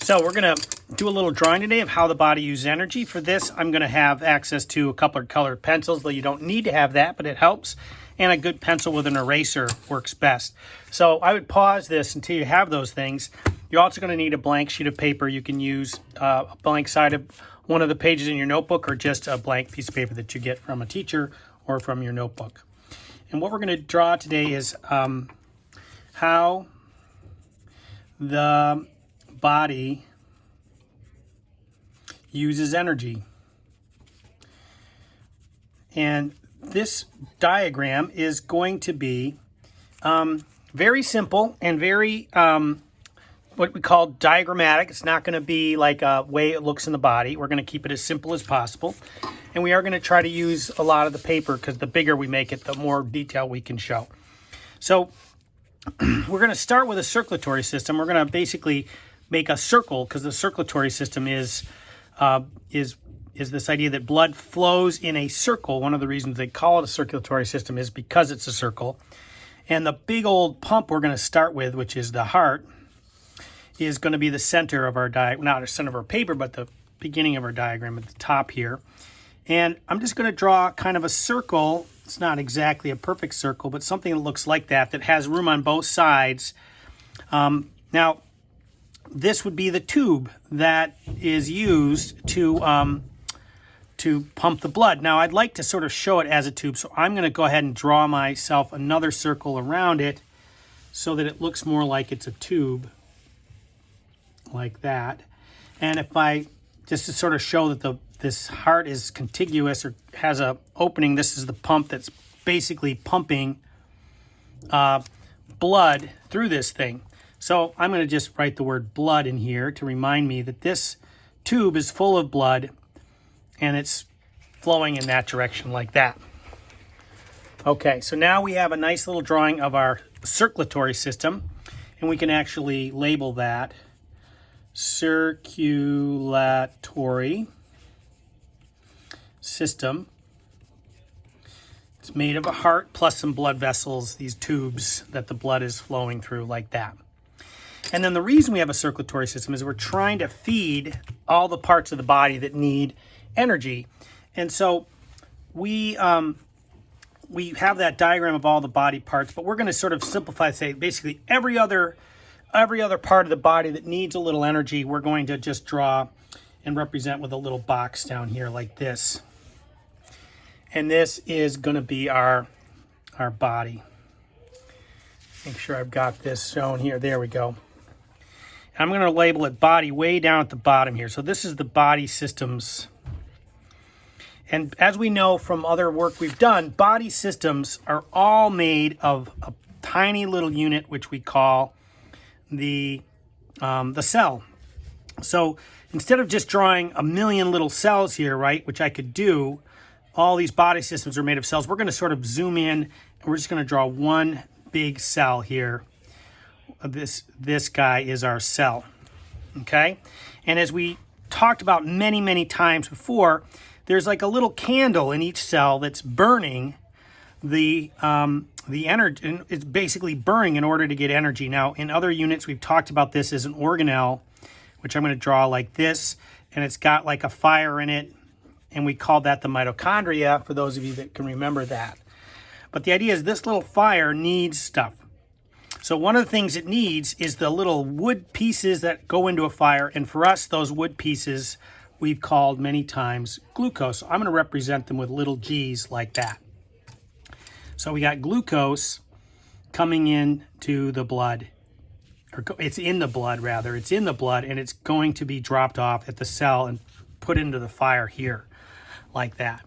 So we're going to do a little drawing today of how the body uses energy. For this, I'm going to have access to a couple of colored pencils, though you don't need to have that, but it helps. And a good pencil with an eraser works best. So I would pause this until you have those things. You're also going to need a blank sheet of paper. You can use a blank side of one of the pages in your notebook or just a blank piece of paper that you get from a teacher or from your notebook. And what we're going to draw today is how the body uses energy. And this diagram is going to be very simple and very what we call diagrammatic. It's not going to be like a way it looks in the body. We're going to keep it as simple as possible. And we are going to try to use a lot of the paper because the bigger we make it, the more detail we can show. So we're going to start with a circulatory system. We're going to basically make a circle because the circulatory system is this idea that blood flows in a circle. One of the reasons they call it a circulatory system is because it's a circle. And the big old pump we're going to start with, which is the heart, is going to be the center of our not the center of our paper, but the beginning of our diagram at the top here. And I'm just going to draw kind of a circle. It's not exactly a perfect circle, but something that looks like that has room on both sides. Now, this would be the tube that is used to pump the blood. Now, I'd like to sort of show it as a tube, so I'm going to go ahead and draw myself another circle around it so that it looks more like it's a tube, like that. And if I, just to sort of show that this heart is contiguous or has a opening, this is the pump that's basically pumping blood through this thing. So I'm going to just write the word blood in here to remind me that this tube is full of blood and it's flowing in that direction like that. Okay, so now we have a nice little drawing of our circulatory system, and we can actually label that circulatory system. It's made of a heart plus some blood vessels, these tubes that the blood is flowing through like that. And then the reason we have a circulatory system is we're trying to feed all the parts of the body that need energy. And so we have that diagram of all the body parts, but we're going to sort of simplify, say basically every other part of the body that needs a little energy, we're going to just draw and represent with a little box down here like this. And this is going to be our body. Make sure I've got this shown here. There we go. I'm going to label it body way down at the bottom here. So this is the body systems. And as we know from other work we've done, body systems are all made of a tiny little unit, which we call the cell. So instead of just drawing a million little cells here, right, which I could do, all these body systems are made of cells. We're going to sort of zoom in, and we're just going to draw one big cell here. This guy is our cell, okay? And as we talked about many, many times before, there's like a little candle in each cell that's burning the energy, and it's basically burning in order to get energy. Now, in other units, we've talked about this as an organelle, which I'm going to draw like this, and it's got like a fire in it, and we call that the mitochondria, for those of you that can remember that. But the idea is this little fire needs stuff. So one of the things it needs is the little wood pieces that go into a fire, and for us, those wood pieces we've called many times glucose. So I'm going to represent them with little g's like that. So we got glucose coming into the blood, or it's in the blood rather. It's in the blood, and it's going to be dropped off at the cell and put into the fire here like that.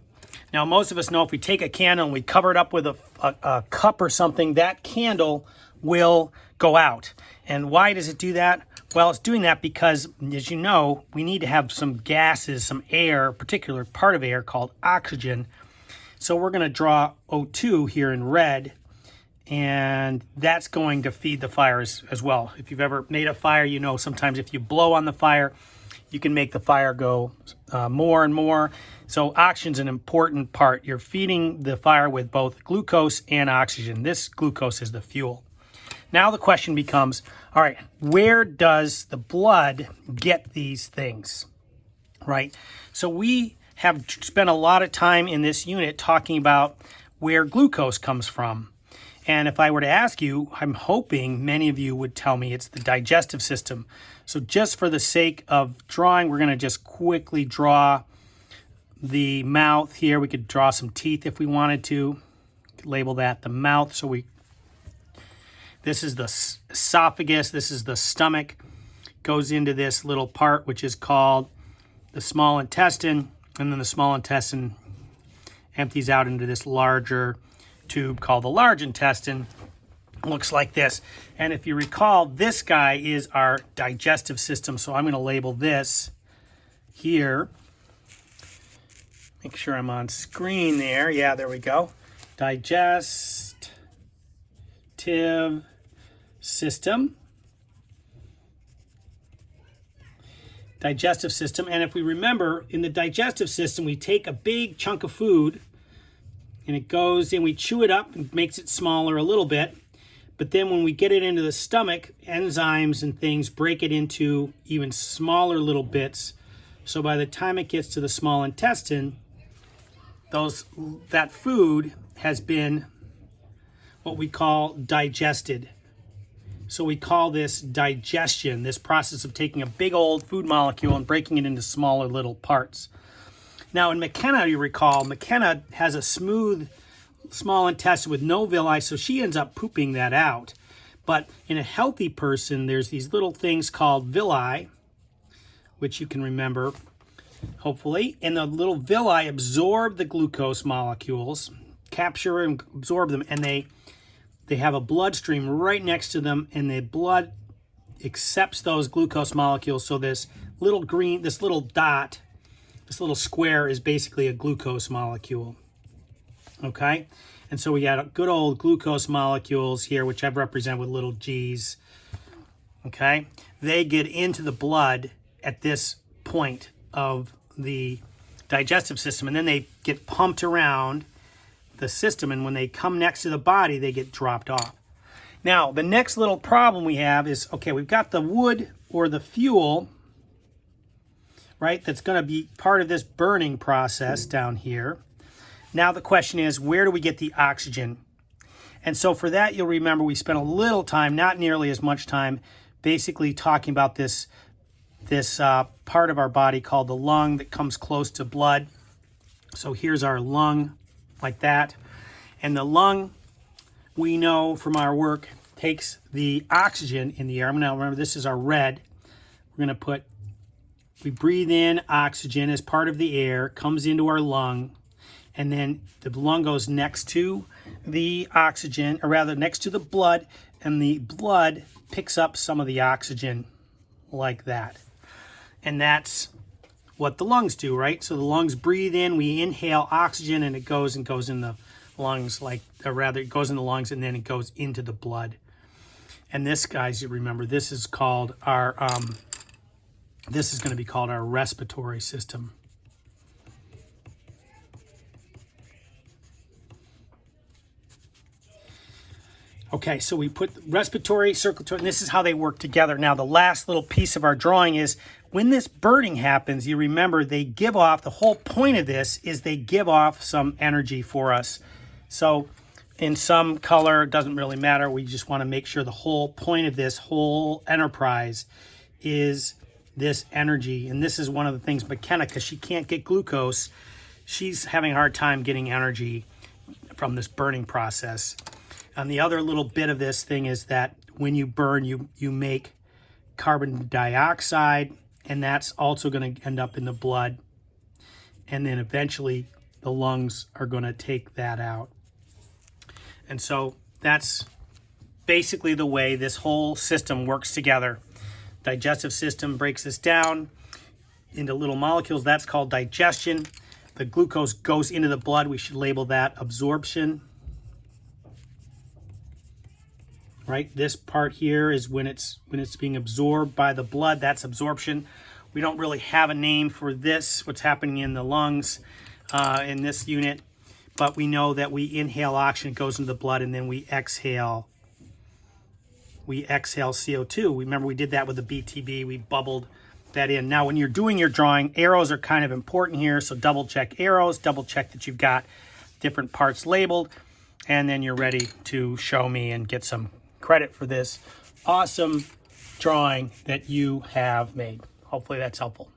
Now, most of us know if we take a candle and we cover it up with a cup or something, that candle will go out. And why does it do that? Well, it's doing that because, as you know, we need to have some gases, some air, a particular part of air called oxygen. So we're going to draw O2 here in red, and that's going to feed the fire as well. If you've ever made a fire, you know sometimes if you blow on the fire, you can make the fire go more and more. So oxygen's an important part. You're feeding the fire with both glucose and oxygen. This glucose is the fuel. Now the question becomes, all right, where does the blood get these things, right? So we have spent a lot of time in this unit talking about where glucose comes from. And if I were to ask you, I'm hoping many of you would tell me it's the digestive system. So just for the sake of drawing, we're going to just quickly draw the mouth here. We could draw some teeth if we wanted to. Label that the mouth. So this is the esophagus, this is the stomach, goes into this little part which is called the small intestine, and then the small intestine empties out into this larger tube called the large intestine. Looks like this. And if you recall, this guy is our digestive system. So I'm going to label this here. Make sure I'm on screen there. Yeah, there we go. Digestive system. Digestive system. And if we remember, in the digestive system, we take a big chunk of food and it goes and we chew it up and makes it smaller a little bit. But then when we get it into the stomach, enzymes and things break it into even smaller little bits. So by the time it gets to the small intestine, that food has been what we call digested. So we call this digestion, this process of taking a big old food molecule and breaking it into smaller little parts. Now in McKenna, you recall, McKenna has a smooth small intestine with no villi, so she ends up pooping that out. But in a healthy person, there's these little things called villi, which you can remember, hopefully. And the little villi absorb the glucose molecules, capture and absorb them, and they have a bloodstream right next to them, and the blood accepts those glucose molecules. So this little dot, this little square is basically a glucose molecule. Okay, and so we got good old glucose molecules here, which I've represented with little g's. Okay, they get into the blood at this point of the digestive system, and then they get pumped around the system, and when they come next to the body, they get dropped off. Now, the next little problem we have is, okay, we've got the wood or the fuel, right, that's going to be part of this burning process down here. Now the question is, where do we get the oxygen? And so for that, you'll remember we spent a little time, not nearly as much time, basically talking about this part of our body called the lung that comes close to blood. So here's our lung, like that. And the lung, we know from our work, takes the oxygen in the air. Now remember, this is our red. We're going to we breathe in oxygen as part of the air, comes into our lung, and then the lung goes next to the oxygen, or rather next to the blood, and the blood picks up some of the oxygen like that. And that's what the lungs do, right? So the lungs breathe in, we inhale oxygen, and it goes in the lungs, it goes in the lungs, and then it goes into the blood. And this, guys, you remember, this is called our, this is going to be called our respiratory system. Okay, so we put respiratory, circulatory, and this is how they work together. Now, the last little piece of our drawing is when this burning happens, you remember they give off, the whole point of this is they give off some energy for us. So in some color, it doesn't really matter. We just want to make sure the whole point of this whole enterprise is this energy. And this is one of the things McKenna, because she can't get glucose, she's having a hard time getting energy from this burning process. And the other little bit of this thing is that when you burn, you make carbon dioxide, and that's also going to end up in the blood. And then eventually the lungs are going to take that out. And so that's basically the way this whole system works together. Digestive system breaks this down into little molecules. That's called digestion. The glucose goes into the blood. We should label that absorption. Right, this part here is when it's being absorbed by the blood. That's absorption. We don't really have a name for this, what's happening in the lungs in this unit, but we know that we inhale oxygen, it goes into the blood, and then we exhale we exhale CO2. Remember we did that with the BTB, we bubbled that in. Now when you're doing your drawing, arrows are kind of important here, so double check arrows, double check that you've got different parts labeled, and then you're ready to show me and get some credit for this awesome drawing that you have made. Hopefully that's helpful.